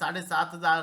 7,500،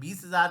20,000،